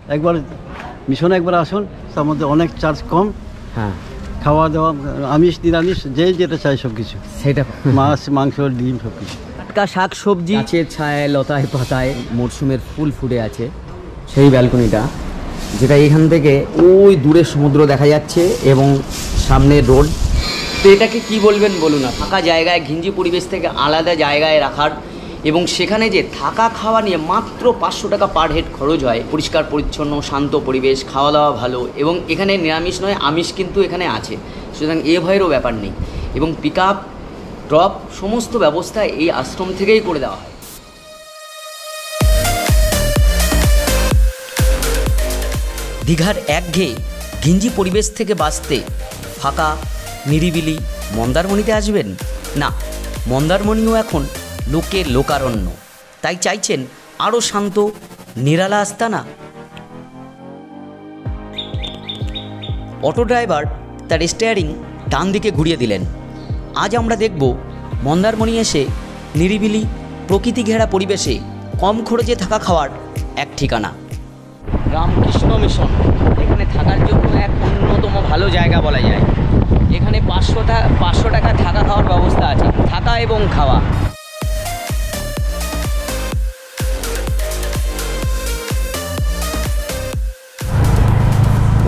একবার মিশনে একবার আসুন, তার মধ্যে অনেক চার্জ কম। হ্যাঁ, খাওয়া দাওয়া আমিষ নিরামিষ যে যেটা চাই সব কিছু, সেটা মাছ মাংস ডিম সব কিছু। টাটকা শাক সবজি গাছের ছায়ায় লতায় পাতায় মরশুমের ফুল ফুটে আছে সেই ব্যালকনিটা, যেটা এখান থেকে ওই দূরে সমুদ্র দেখা যাচ্ছে এবং সামনে রোড। তো এটাকে কি বলবেন বলুন না, ফাঁকা জায়গায় ঘিঞ্জি পরিবেশ থেকে আলাদা জায়গায় রাখার এবং সেখানে যে থাকা খাওয়া নিয়ে মাত্র 500 টাকা পার হেড খরচ হয়। পরিষ্কার পরিচ্ছন্ন শান্ত পরিবেশ, খাওয়া দাওয়া ভালো এবং এখানে নিরামিষ নয় আমিষ কিন্তু এখানে আছে, সুতরাং এ ভয়েরও ব্যাপার নেই এবং পিক আপ ড্রপ সমস্ত ব্যবস্থা এই আশ্রম থেকেই করে দেওয়া হয়। দীঘার একঘেয়ে ঘিঞ্জি পরিবেশ থেকে বাঁচতে ফাঁকা নিরিবিলি মন্দারমণিতে আসবেন না, মন্দারমণিও এখন লোকের লোকারণ্য, তাই চাইছেন আরও শান্ত নিরালা আস্তানা। অটো ড্রাইভার তার স্টিয়ারিং ডান দিকে ঘুরিয়ে দিলেন। আজ আমরা দেখব মন্দারমণি এসে নিরিবিলি প্রকৃতি ঘেরা পরিবেশে কম খরচে থাকা খাওয়ার এক ঠিকানা, রামকৃষ্ণ মিশন। এখানে থাকার জন্য এক অন্যতম ভালো জায়গা বলা যায়। এখানে 500 টাকা থাকা খাওয়ার ব্যবস্থা আছে, থাকা এবং খাওয়া।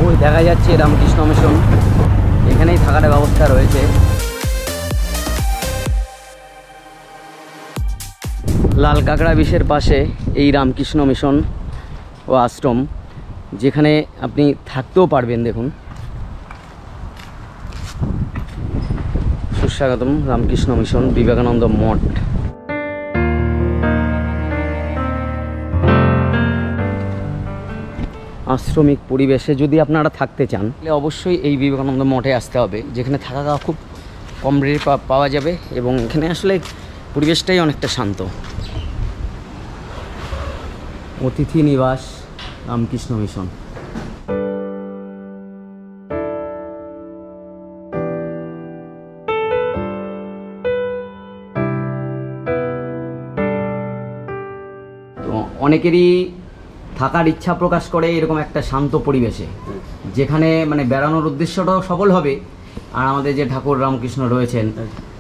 ওই দেখা যাচ্ছে রামকৃষ্ণ মিশন, এখানেই থাকার ব্যবস্থা রয়েছে। লাল কাঁকড়া বিষের পাশে এই রামকৃষ্ণ মিশন ও আশ্রম, যেখানে আপনি থাকতেও পারবেন। দেখুন, সুস্বাগতম রামকৃষ্ণ মিশন বিবেকানন্দ মঠ। আশ্রমিক পরিবেশে যদি আপনারা থাকতে চান তাহলে অবশ্যই এই বিবেকানন্দ মঠে আসতে হবে, যেখানে থাকা খাওয়া খুব কম রেটে পাওয়া যাবে এবং এখানে আসলে পরিবেশটাই অনেকটা শান্ত। অতিথি নিবাস রামকৃষ্ণ মিশন। তো অনেকেরই থাকার ইচ্ছা প্রকাশ করে এরকম একটা শান্ত পরিবেশে, যেখানে মানে বেড়ানোর উদ্দেশ্যটাও সফল হবে আর আমাদের যে ঠাকুর রামকৃষ্ণ রয়েছেন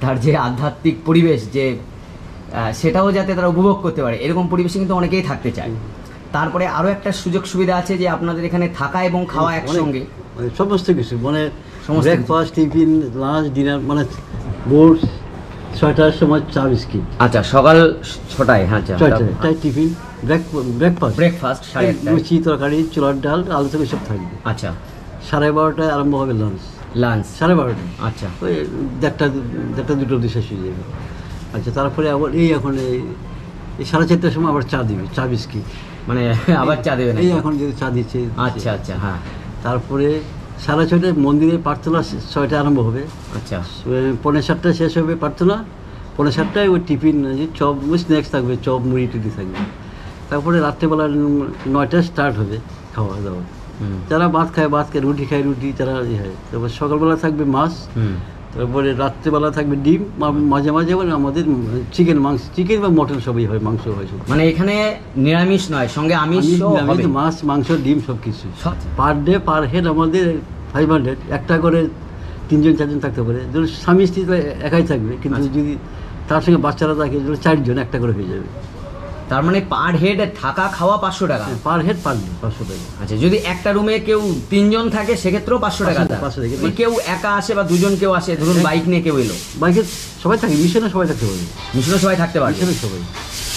তার যে আধ্যাত্মিক পরিবেশ যে সেটাও যাতে তারা উপভোগ করতে পারে, এরকম পরিবেশে কিন্তু অনেকেই থাকতে চায়। তারপরে আরও একটা সুযোগ সুবিধা আছে যে আপনাদের এখানে থাকা এবং খাওয়া একসঙ্গে সমস্ত কিছু, মানে ব্রেকফাস্ট টিফিন লাঞ্চ ডিনার, মানে ভোর 6টার সময় চা বিস্কিট। আচ্ছা, সকাল 6টায়? হ্যাঁ, 6টায় টিফিন, ব্রেকফাস্ট 1:30টায় লুচি তরকারি ছোলার ডাল আলু থেকে সব থাকবে। আচ্ছা, 12:30টায় আরম্ভ হবে লাঞ্চ 12:30টায়। আচ্ছা, ওই 1টা 2টো শেষ হয়ে যাবে। আচ্ছা, তারপরে আবার এখন এই 4:30টার সময় আবার চা দিবে, চা বিস্কিট, মানে আবার চা দেবে এই এখন যে চা দিচ্ছে। আচ্ছা আচ্ছা, হ্যাঁ। তারপরে 6:30টায় মন্দিরে প্রার্থনা 6টায় আরম্ভ হবে। আচ্ছা, 7:45টায় শেষ হবে প্রার্থনা। 7:45টায় ওই টিফিন চপ স্ন্যাক্স থাকবে, চপ মুড়ি টুড়ি থাকবে। তারপরে রাত্রেবেলা 9টায় স্টার্ট হবে খাওয়া দাওয়া। যারা ভাত খায় ভাত খায়, রুটি খায় রুটি, যারা হয়। তারপর সকালবেলা থাকবে মাছ, তারপরে রাত্রেবেলা থাকবে ডিম, মাঝে মাঝে আমাদের চিকেন বা মটন সবই হয়, মাংস হয় সব। মানে এখানে নিরামিষ নয়, সঙ্গে আমিষ, মাছ মাংস ডিম সব কিছু। পার ডে পার হেড আমাদের 500, একটা করে 3জন 4জন থাকতে পারে। ধরুন স্বামী স্ত্রী তো একাই থাকবে, কিন্তু যদি তার সঙ্গে বাচ্চারা থাকে 4জন, একটা করে হয়ে যাবে। তার মানে পার হেড থাকা খাওয়া 500 টাকা পার হেড, পার ডে 500 টাকা। আচ্ছা, যদি একটা রুমে কেউ 3জন থাকে সেক্ষেত্রেও 500 টাকা। কেউ একা আসে বা দুজন কেউ আসে, ধরুন বাইক নিয়ে কেউ এলো, বাইকে সবাই থাকে, মিশনে সবাই থাকতে পারবে, মিশনে সবাই থাকতে পারবে, মিশনে সবাই।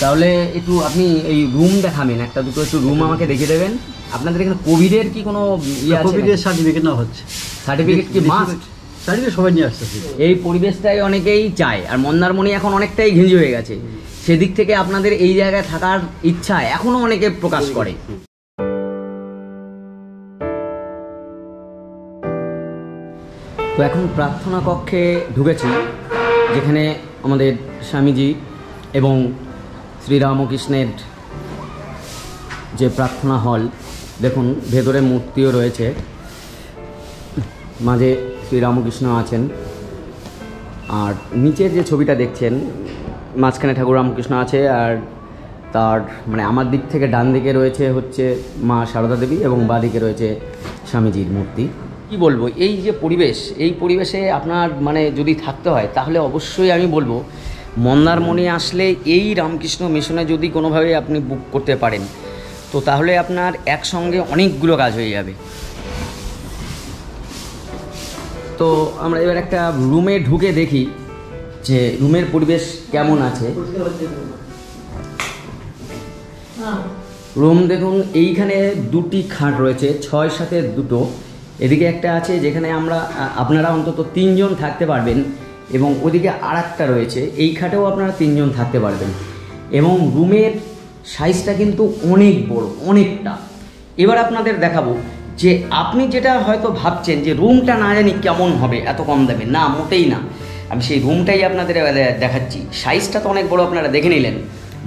তাহলে একটু আপনি এই রুম দেখাবেন, একটা দুটো একটু রুম আমাকে দেখিয়ে দেবেন। আপনাদের এখানে কোভিডের কি কোনো ইয়ে আছে? কোভিডের সার্টিফিকেট না হচ্ছে। সার্টিফিকেট কি মাস্ট? সার্টিফিকেট সবাই নিয়ে আসতেছে। এই পরিবেশটাই অনেকেই চায়, আর মন্দারমণি এখন অনেকটাই ঘিঞ্জি হয়ে গেছে, সেদিক থেকে আপনাদের এই জায়গায় থাকার ইচ্ছা এখনো অনেকে প্রকাশ করে। তো এখন প্রার্থনা কক্ষে ঢুকেছি, যেখানে আমাদের স্বামীজি এবং শ্রীরামকৃষ্ণের যে প্রার্থনা হল, দেখুন ভেতরে মূর্তিও রয়েছে, মাঝে শ্রীরামকৃষ্ণ আছেন, আর নিচের যে ছবিটা দেখছেন মাঝখানে ঠাকুর রামকৃষ্ণ আছে, আর তার মানে আমার দিক থেকে ডান দিকে রয়েছে হচ্ছে মা সারদা দেবী এবং বাঁ দিকে রয়েছে স্বামীজির মূর্তি। কি বলবো, এই যে পরিবেশ, এই পরিবেশে আপনার মানে যদি থাকতে হয় তাহলে অবশ্যই আমি বলবো মন্দারমণি আসলে এই রামকৃষ্ণ মিশনে যদি কোনোভাবে আপনি বুক করতে পারেন তো তাহলে আপনার একসঙ্গে অনেকগুলো কাজ হয়ে যাবে। তো আমরা এবার একটা রুমে ঢুকে দেখি যে রুমের পরিবেশ কেমন আছে। রুম দেখুন, এইখানে দুটি খাট রয়েছে, 6-7 দুটো, এদিকে একটা আছে যেখানে আপনারা অন্তত 3 জন থাকতে পারবেন এবং ওদিকে আর একটা রয়েছে, এই খাটেও আপনারা 3 জন থাকতে পারবেন এবং রুমের সাইজটা কিন্তু অনেক বড়, অনেকটা। এবার আপনাদের দেখাবো যে আপনি যেটা হয়তো ভাবছেন যে রুমটা না জানি কেমন হবে এত কম দামে, না মোটেই না, আমি সেই রুমটাই আপনাদের দেখাচ্ছি। সাইজটা তো অনেক বড়, আপনারা দেখে নিলেন,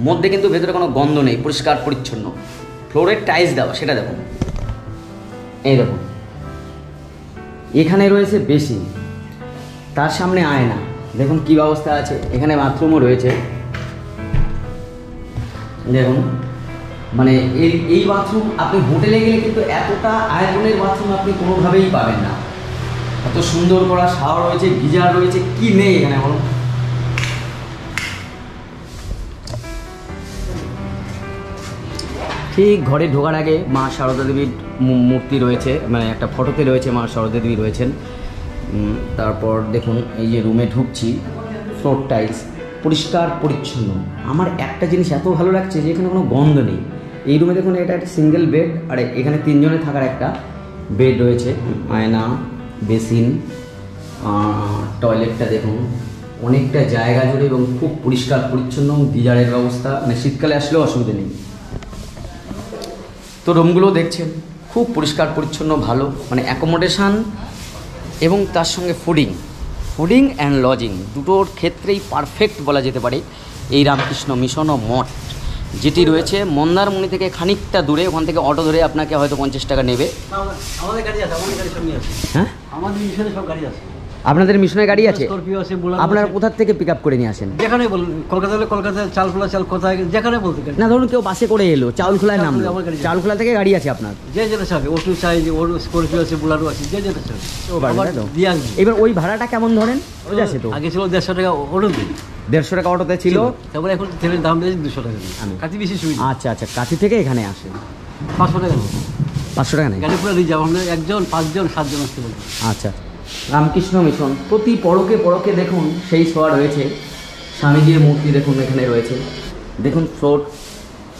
মধ্যে কিন্তু ভেতরে কোনো গন্ধ নেই, পরিষ্কার পরিচ্ছন্ন, ফ্লোরের টাইলস দেওয়া, সেটা দেখুন। এই দেখুন, এখানে রয়েছে বেসিন, তার সামনে আয়না, দেখুন কি ব্যবস্থা আছে। এখানে বাথরুমও রয়েছে, দেখুন। মানে এই বাথরুম আপনি হোটেলে গেলে কিন্তু এতটা আয়তনের বাথরুম আপনি কোনোভাবেই পাবেন না। এত সুন্দর করা শাওয়ার রয়েছে, গিজার রয়েছে, কি নেই এখানে বলুন। ঠিক ঘরে ঢোকার আগে মা সারদা দেবীর মূর্তি রয়েছে, মানে একটা ফটোতে রয়েছে মা সারদা দেবী রয়েছেন। তারপর দেখুন এই যে রুমে ঢুকছি, ফ্লোর টাইলস পরিষ্কার পরিচ্ছন্ন। আমার একটা জিনিস এত ভালো লাগছে যে এখানে কোনো গন্ধ নেই। এই রুমে দেখুন, এটা একটা সিঙ্গেল বেড, আর এখানে 3 জনে থাকার একটা বেড রয়েছে, আয়না, বেসিন, টয়লেটটা দেখুন অনেকটা জায়গা জুড়ে এবং খুব পরিষ্কার পরিচ্ছন্ন, গিজারের ব্যবস্থা, মানে শীতকালে আসলেও অসুবিধা নেই। তো রুমগুলো দেখছেন খুব পরিষ্কার পরিচ্ছন্ন, ভালো, মানে অ্যাকোমোডেশান এবং তার সঙ্গে ফুডিং অ্যান্ড লজিং দুটোর ক্ষেত্রেই পারফেক্ট বলা যেতে পারে এই রামকৃষ্ণ মিশন ও মঠ, যেটি রয়েছে মন্দারমণি থেকে খানিকটা দূরে। ওখান থেকে অটো ধরে আপনাকে হয়তো 50 টাকা নেবে। আমাদের গাড়ি আছে, আমাদের গাড়ি সঙ্গে আছে। হ্যাঁ, আমাদের মিশনে সব গাড়ি আছে। আপনাদের মিশনের গাড়ি আছে? স্করপিও আছে, বুলেট। আপনারা কোথা থেকে পিক আপ করে নিয়ে আসেন? যেখানে বলুন, কলকাতা হলে কলকাতা, চালখোলা চাল কোথায়, যেখানে বলতে গাড়ি। না ধরুন কেউ বাসে করে এলো, চাউলখোলায় নামলো, চাউলখোলা থেকে গাড়ি আছে আপনার? যে যেতে চাবে, অটো চাই, ওর স্করপিও আছে, বুলারও আছে, যে যেতে চাবে দিয়ে আসবে। এবার ওই ভাড়াটা কেমন ধরেন? ওই আছে তো আগে ছিল 150 টাকা অটোতে, 150 টাকা অটোতে ছিল, তারপরে এখন তেলের দাম বেশি 200 টাকা। কাঁথি বেশি সুবিধা। আচ্ছা আচ্ছা, কাঁথি থেকে এখানে আসে 500 টাকা। 500 টাকা নেই, গাড়ি পুরো রিজার্ভ, আমরা 1 জন 5 জন 7 জন আসতে বলবো। আচ্ছা, রামকৃষ্ণ মিশন প্রতি পরকে পরকে দেখুন সেই ছোঁয়া রয়েছে। স্বামীজির মূর্তি দেখুন এখানে রয়েছে, দেখুন ফ্লোর,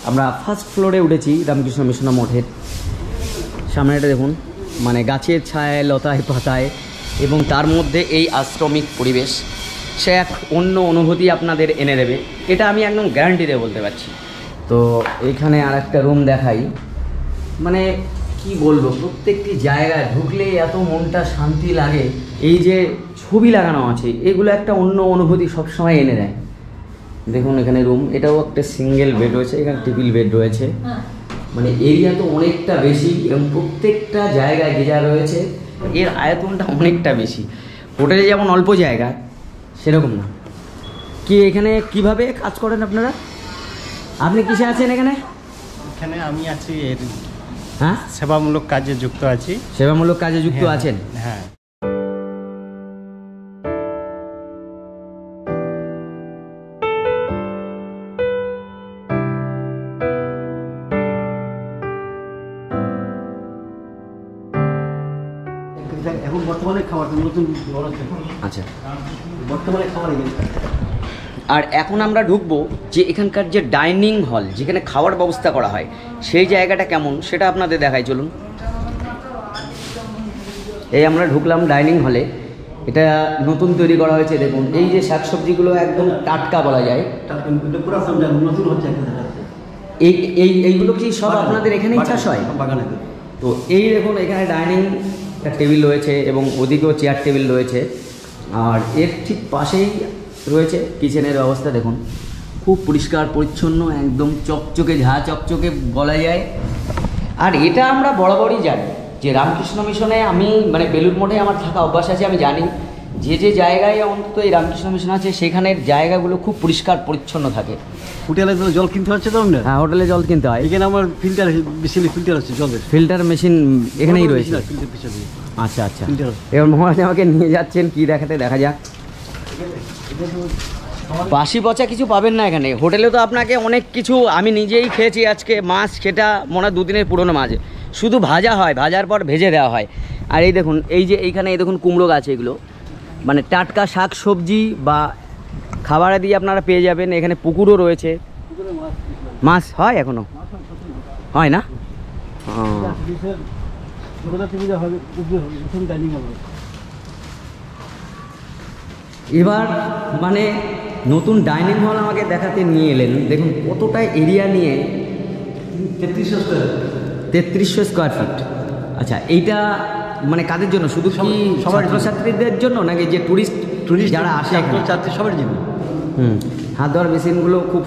আমরা ফার্স্ট ফ্লোরে উঠেছি রামকৃষ্ণ মিশন মঠের। সামনেটা দেখুন, মানে গাছের ছায়ায়, লতায় পাতায় এবং তার মধ্যে এই আশ্রমিক পরিবেশ, সে এক অন্য অনুভূতি আপনাদের এনে দেবে, এটা আমি একদম গ্যারান্টি দিয়ে বলতে পারছি। তো এখানে আর একটা রুম দেখাই, মানে কি বলবো, প্রত্যেকটি জায়গায় ঢুকলেই এত মনটা শান্তি লাগে। এই যে ছবি লাগানো আছে, এগুলো একটা অন্য অনুভূতি সবসময় এনে দেয়। দেখুন এখানে রুম, এটাও একটা সিঙ্গেল বেড রয়েছে, এখানে ট্রিপল বেড রয়েছে, মানে এরিয়া তো অনেকটা বেশি এবং প্রত্যেকটা জায়গায় গিজার রয়েছে, এর আয়তনটা অনেকটা বেশি। হোটেলে যেমন অল্প জায়গা, সেরকম না। কি এখানে কিভাবে কাজ করেন আপনারা? আপনি কিসে আছেন এখানে? এখানে আমি আছি হ্যাঁ, সেবামূলক কাজে যুক্ত আছি। সেবামূলক কাজে যুক্ত আছেন? হ্যাঁ। এখন বর্তমানে খাবার নতুন, আচ্ছা, বর্তমানে খাবার। আর এখন আমরা ঢুকবো যে এখানকার যে ডাইনিং হল, যেখানে খাওয়ার ব্যবস্থা করা হয়, সেই জায়গাটা কেমন সেটা আপনাদের দেখাই, চলুন। এই আমরা ঢুকলাম ডাইনিং হলে, এটা নতুন তৈরি করা হয়েছে। দেখুন এই যে শাকসবজিগুলো একদম টাটকা বলা যায়, নতুন হচ্ছে। এইগুলো কি সব আপনাদের এখানেই চাষ হয়? বাগানে। তো এই দেখুন এখানে ডাইনিং একটা টেবিল রয়েছে এবং ওদিকেও চেয়ার টেবিল রয়েছে, আর এর ঠিক পাশেই রয়েছে কিচেনের ব্যবস্থা। দেখুন খুব পরিষ্কার পরিচ্ছন্ন, একদম চকচকে, ঝা চকচকে বলা যায়। আর এটা আমরা বরাবরই জানি যে রামকৃষ্ণ মিশনে, আমি মানে বেলুড় মঠে আমার থাকা অভ্যাস আছে, আমি জানি যে যে জায়গায় অন্তত এই রামকৃষ্ণ মিশন আছে সেখানের জায়গাগুলো খুব পরিষ্কার পরিচ্ছন্ন থাকে। হোটেলে তো জল কিনতে হচ্ছে তো না? হ্যাঁ, হোটেলে জল কিনতে হয়। এখানে আমার ফিল্টার আছে জলের, ফিল্টার মেশিন এখানেই রয়েছে। আচ্ছা আচ্ছা, এবার মহারাজ আমাকে নিয়ে যাচ্ছেন কি দেখাতে, দেখা যাক। বাসি পচা কিছু পাবেন না এখানে। হোটেলে তো আপনাকে অনেক কিছু, আমি নিজেই খেয়েছি আজকে মাছ, সেটা মনে হয় 2 দিনের পুরনো মাছ, শুধু ভাজা হয়, ভাজার পর ভেজে দেওয়া হয়। আর এই দেখুন, এই যে এইখানে এই দেখুন কুমড়ো গাছ, এগুলো মানে টাটকা শাক সবজি বা খাবারে দিয়ে আপনারা পেয়ে যাবেন। এখানে পুকুরও রয়েছে। মাছ হয় এখনো? হয় না? এবার মানে নতুন ডাইনিং হল আমাকে দেখাতে নিয়ে এলেন। দেখুন কতটা এরিয়া নিয়ে, 3300 স্কোয়ার ফিট। আচ্ছা, এইটা মানে কাদের জন্য? শুধু কি ছাত্রছাত্রীদের জন্য নাকি যে টুরিস্ট যারা আসে এখানে? ছাত্রী সবার জন্য। হাত ধোয়ার মেশিনগুলো খুব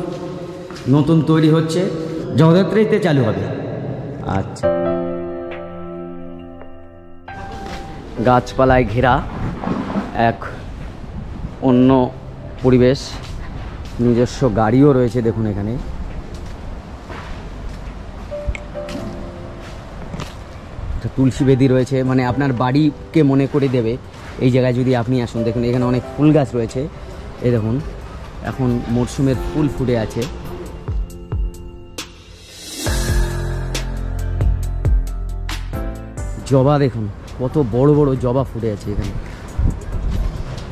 নতুন তৈরি হচ্ছে, জগদ্ধাত্রীতে চালু হবে। আচ্ছা, গাছপালায় ঘেরা এক অন্য পরিবেশ, নিজস্ব গাড়িও রয়েছে দেখুন এখানে। তুলসী বেদি রয়েছে, মানে আপনার বাড়িকে মনে করে দেবে এই জায়গায় যদি আপনি আসুন। দেখুন এখানে অনেক ফুল গাছ রয়েছে। এই দেখুন এখন মরশুমের ফুল ফুটে আছে। জবা দেখুন কত বড় বড় জবা ফুটে আছে এখানে।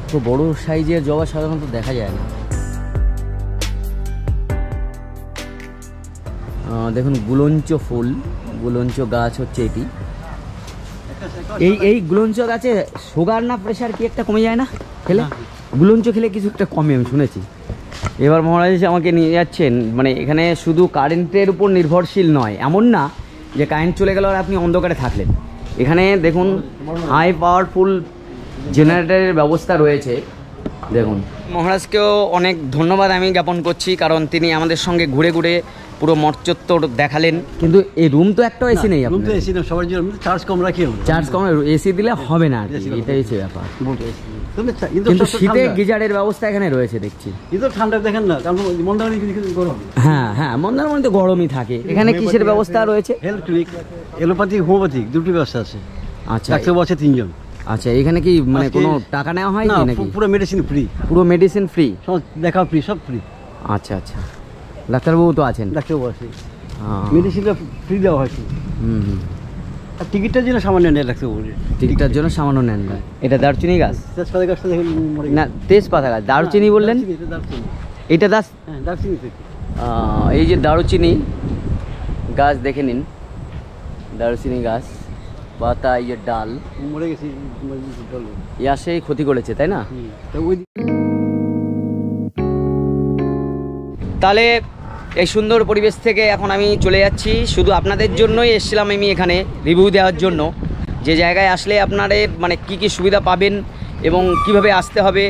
তো বড় সাইজের জবা সাধারণত দেখা যায় না। দেখুন গুলঞ্চ ফুল, গুলঞ্চ গাছ হচ্ছে এটি। এই গুলঞ্চ গাছে সুগার না প্রেশার কি একটা কমে যায় না খেলে? গুলঞ্চ খেলে কিছু একটা কমে, আমি শুনেছি। এবার মহারাজ আমাকে নিয়ে যাচ্ছেন, মানে এখানে শুধু কারেন্টের উপর নির্ভরশীল নয়, এমন না যে কারেন্ট চলে গেল আর আপনি অন্ধকারে থাকলেন। এখানে দেখুন হাই পাওয়ারফুল জেনারেটরের ব্যবস্থা রয়েছে। দেখুন মহারাজকেও অনেক ধন্যবাদ আমি জ্ঞাপন করছি, কারণ তিনি আমাদের সঙ্গে ঘুরে ঘুরে পুরো মঠচত্বর দেখালেন। কিন্তু এই রুম তো একটাও এসি নেই। রুম তো এসি না, সবার জন্য চার্জ কম রাখি। চার্জ কম, এসি দিলে হবে না, এটাই হচ্ছে ব্যাপার। কিন্তু শীতে গিজারের ব্যবস্থা এখানে রয়েছে দেখছি। কিন্তু ঠান্ডা দেখেন না, কারণ মন্দারমণি গরম। হ্যাঁ হ্যাঁ, মন্দারমণি তো গরমই থাকে। এখানে কিসের ব্যবস্থা রয়েছে? হেলথ ক্লিনিক, এলোপ্যাথিক, হোমিওপ্যাথিক দুটি ব্যবস্থা আছে। আচ্ছা, ডাক্তার বসে 3 জন। আচ্ছা, এখানে কি মানে কোনো টাকা নেওয়া হয় নাকি? পুরো মেডিসিন ফ্রি। পুরো মেডিসিন ফ্রি, দেখা ফ্রি, সব ফ্রি। আচ্ছা আচ্ছা, ডাক্তারবাবু তো আছেন? ডাক্তারবাবু আছে, মেডিসিনটা ফ্রি দেওয়া হয়েছে। আর টিকিটটার জন্য সামান্য নেয় ডাক্তারবাবু। টিকিটটার জন্য সামান্য নেন না। এটা দারচিনি গাছ? তেজপাতা গাছটা দেখুন না, তেজপাতা গাছ। দারুচিনি বললেন? এটা দারচিনি থেকে। এই যে দারুচিনি গাছ দেখে নিন, দারুচিনি গাছ, পাতা, এই যে ডাল মরে গেছে, সেই ক্ষতি করেছে, তাই না? তাহলে এই সুন্দর পরিবেশ থেকে এখন আমি চলে যাচ্ছি। শুধু আপনাদের জন্যই এসেছিলাম আমি এখানে রিভিউ দেওয়ার জন্য, যে জায়গায় আসলে আপনাদের মানে কি কি সুবিধা পাবেন এবং কিভাবে আসতে হবে,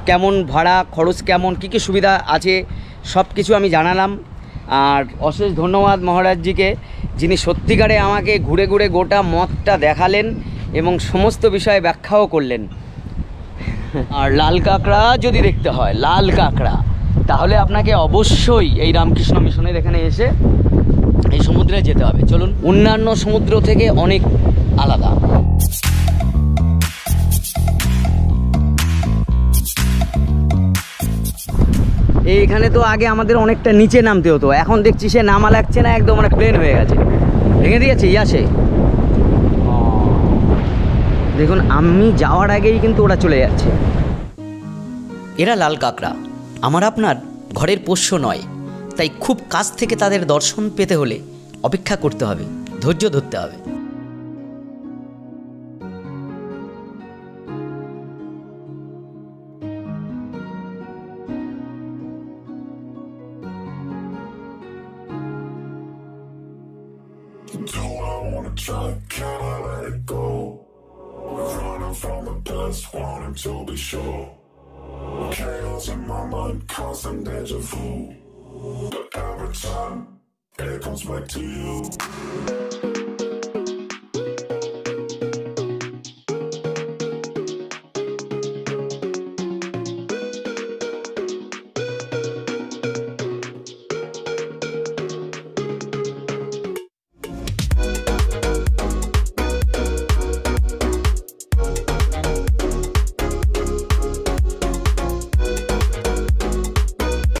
কেমন ভাড়া খরচ, কেমন কি কি সুবিধা আছে, সব কিছু আমি জানালাম। আর অশেষ ধন্যবাদ মহারাজজিকে, যিনি সত্যিকারে আমাকে ঘুরে ঘুরে গোটা মঠটা দেখালেন এবং সমস্ত বিষয়ে ব্যাখ্যাও করলেন। আর লাল কাঁকড়া যদি দেখতে হয়, লাল কাঁকড়া, তাহলে আপনাকে অবশ্যই এই রামকৃষ্ণ মিশনের এখানে এসে এই সমুদ্রে যেতে হবে। চলুন, অন্যান্য সমুদ্র থেকে অনেক আলাদা। এইখানে তো আগে আমাদের অনেকটা নিচে নামতে হতো, এখন দেখছি সে নামা লাগছে না, একদম অনেক প্লেন হয়ে গেছে, ভেঙে দিয়েছে ইয়াসে। দেখুন আমি যাওয়ার আগেই কিন্তু ওরা চলে যাচ্ছে। এরা লাল কাঁকড়া, আমার আপনার ঘরের পোষ্য নয়, তাই খুব কাছ থেকে তাদের দর্শন পেতে হলে অপেক্ষা করতে হবে, ধৈর্য ধরতে হবে। Chaos in my mind, constant deja vu. But every time, it comes back to you.